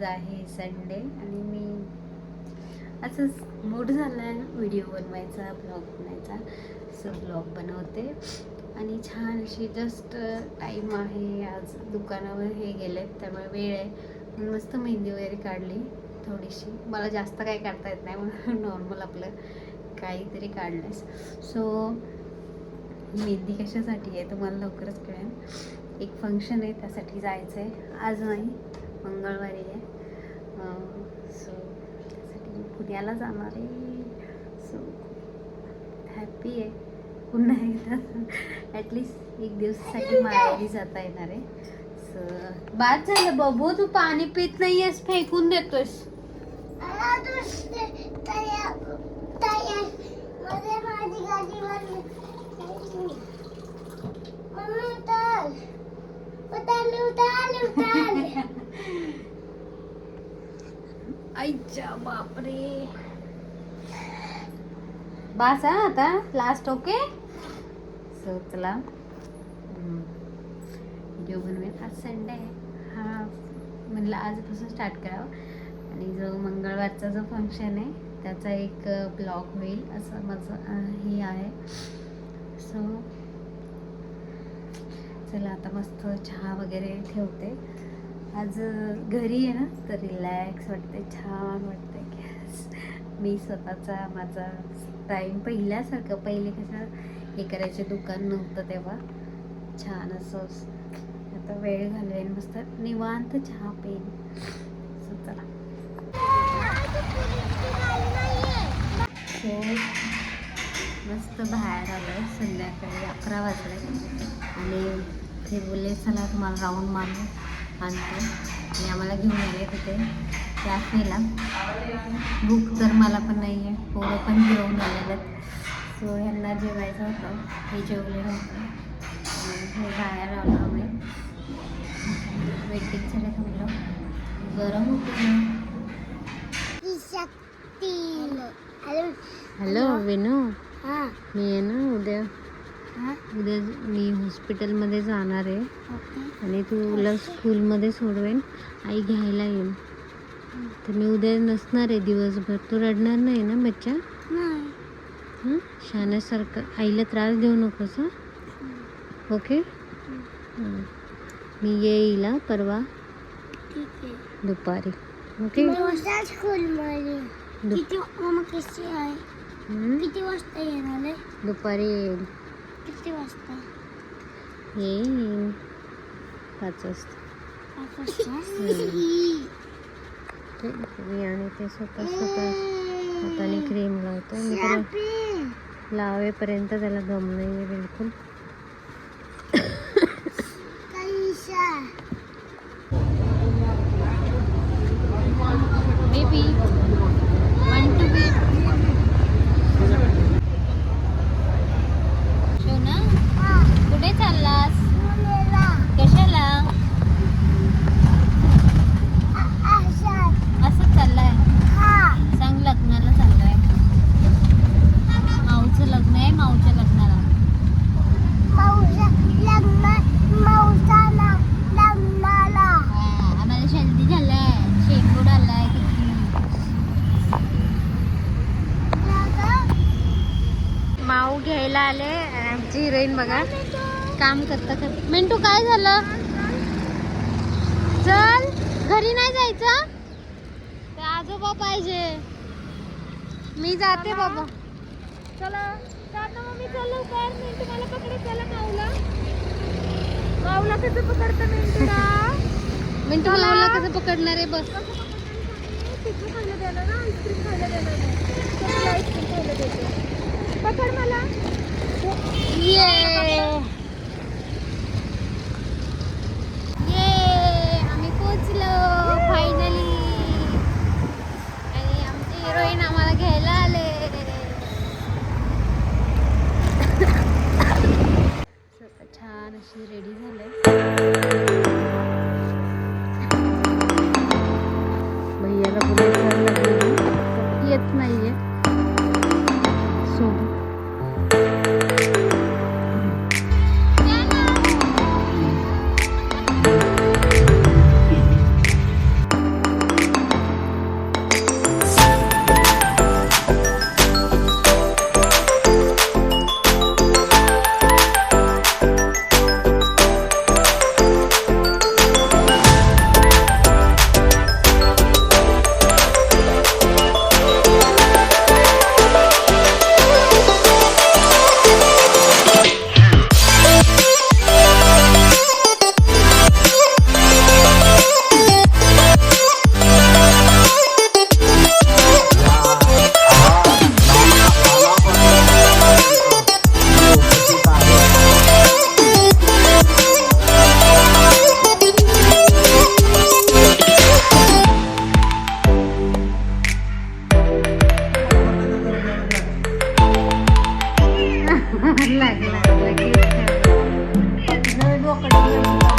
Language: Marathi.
आज आहे संडे आणि मी असंच मूड झाला आहे व्हिडिओ बनवायचा, ब्लॉग बनायचा. सो ब्लॉग बनवते आणि छान अशी जस्ट टाईम आहे. आज दुकानावर हे गेले त्यामुळे वेळ आहे म्हणून मस्त मेहंदी वगैरे काढली थोडीशी. मला जास्त काही काढता येत नाही म्हणून नॉर्मल आपलं काहीतरी काढलंस. सो मेहंदी कशासाठी आहे तुम्हाला लवकरच कळेल. एक फंक्शन आहे त्यासाठी जायचं आहे. आज नाही, मंगळवारी आहे. सो त्यासाठी मी पुण्याला जाणार आहे. सो हॅपी आहे. पुन्हा एकदा ॲटलिस्ट एक दिवसासाठी माहेरी जाता येणार आहे. सो बाद झालं बबू, तू पाणी पित नाही आहेस, फेकून देतोयस. आईच्या बापरे. बस हा आता लास्ट. ओके. सो चला व्हिडिओ बनवूयात. आज संडे आहे. हा म्हणलं आजपासून स्टार्ट करावं आणि जो मंगळवारचा जो फंक्शन आहे त्याचा एक ब्लॉग होईल असं माझं हे आहे. सो चला आता मस्त चहा वगैरे ठेवते. आज घरी आहे ना तर रिलॅक्स वाटते, छान वाटते की मी स्वतःचा माझा टाईम पहिल्यासारखं. पहिले कसं हे करायचे, दुकान नव्हतं तेव्हा छान असं. आता वेळ घालवेन, मस्त निवांत चहा पेन. सो चला. सो मस्त बाहेर आलं. संध्याकाळी 11 वाजले आणि ते बोलले चला तुम्हाला राऊंड मारून आणतो आणि आम्हाला घेऊन आले तिथे कॅफेला. भूक तर मला पण नाही आहे, पोरं पण जेवून आलेलं. सो ह्यांना जेवायचं होतं, हे जेवले नव्हतं. हे बाहेर आलो आम्ही वेटिंगसाठी थांबलो. गरम होतं. हॅलो विनू, मी आहे ना उद्या मी हॉस्पिटलमध्ये जाणार आहे आणि तुला स्कूलमध्ये सोडवेन. आई घ्यायला येईल. तर मी उद्या नसणार आहे दिवसभर. तू रडणार नाही ना बच्चा? शाण्यासारखं आईला त्रास देऊ नकोस हां. ओके. मी येईल परवा दुपारी. ओके. किती वाजता येणार? दुपारी येईल. किती वाजता येईल? 5 वाजता. मी आणि ते स्वतः हाताने क्रीम लावतो. मी त्याला लावेपर्यंत त्याला दम नाही आहे बिलकुल. बेबी want to be शोना, कुठे चाललास? कशाला? असं चाललंय? सांग लग्नाला चाललंय. माऊचं लग्न आहे, माऊच्या लग्नाला. आम्हाला जल्दी झालंय, शेंगूड आलाय किती. माऊ घ्यायला आले. आमची हिरोईन बघा काम करता करता. मिंटू काय झालं? चल घरी नाही जायचं, ते आजोबा पाहिजे. मी जाते बाबा. चला जाता मम्मी. चलो कर. मिंटू मला पकडे. चला माऊला. माऊला कसं पकडतं मिंटूला? मिंटू माऊला कसं पकडणार आहे? बस. पिझ्झा खायला देणार ना, आईस्क्रीम खायला देणार नाही. आईस्क्रीम खायला देते. पकड मला. ये आम्ही पोचलो फायनली आणि आमची हिरोईन आम्हाला घ्यायला आले. छान अशी रेडी झाले. भैयाला बोलायचं येत नाहीये सोबत. लागला लगेच ठेवला. डोकं